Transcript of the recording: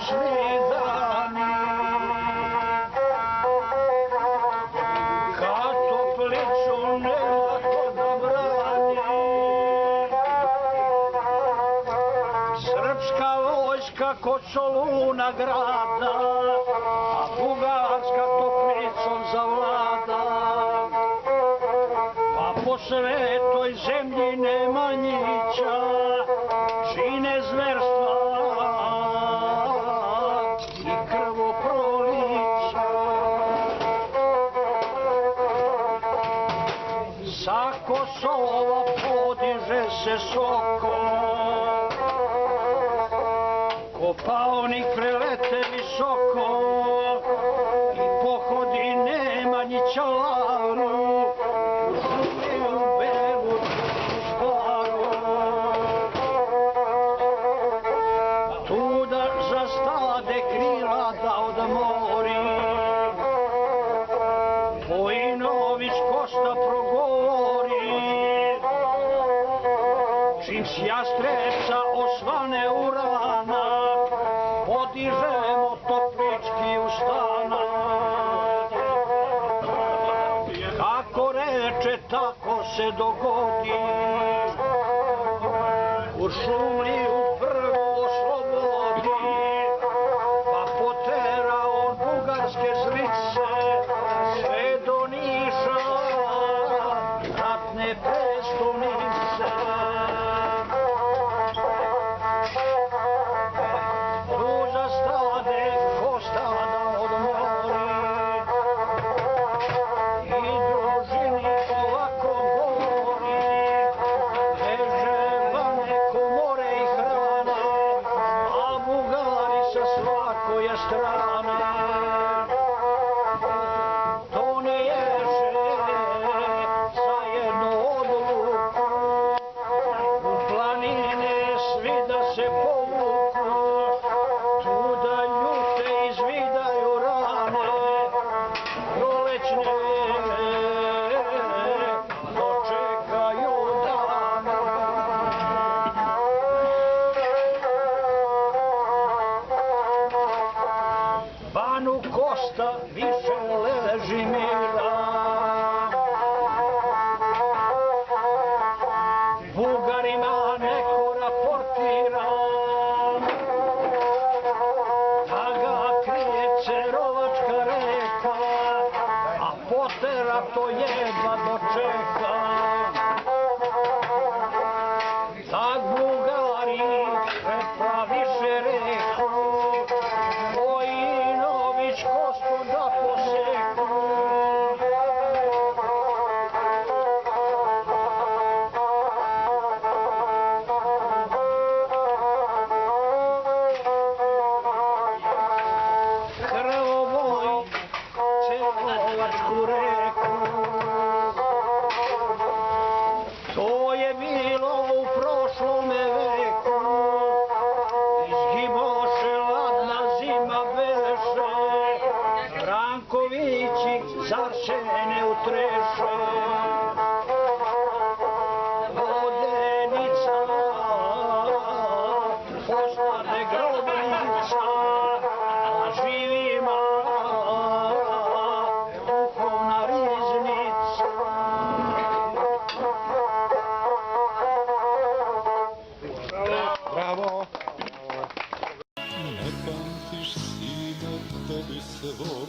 prošli dani, kad toplicu nekako da brani, srpska vojska kod Soluna grada, a bugarska toplicom zavlada. Pa po svetoj zemlji Nemanjića čine zverstva i krvoprolića. Sa Kosova podiže se sokol, kopaonik prelete visoko i pohodi Nemanjića laru, u šumi u belu sparu. Tuda zastade krila da odmori, Vojinović Kosta progovori, čim s Jastrepca osvane urana, podižemo toplički ustanak. Kako reče, tako se dogodi, Kuršumliju prvo oslobodi, pa potera on bugarske zlice sve do Niša, ratne prestonice. Tu zastade Kosta da odmori i družini ovako govori, leževa neko more i hrane, a Bugari sa svakoje strane. To ne ježe za jednu odluku, u planine svi da se povuku, tu da ljute izvidaju rane, prolećne dočekaju dane. Banu Kosta više leži mira, Bugarima neko raportira, da ga krije Cerovačka reka, a potera to jedva dočeka. Tak Bugari šefa više reku, Vojinović Kostu da poseku. Krvovoj Cerovačku reku, to je bilo u prošlome veku, izgiboše ladna zima beše, Brankovići zar se ne utreše. Vodenica postane grobnica, a živima duhovna riznica. Bravo! Ne pamtiš, sine, tebi svoj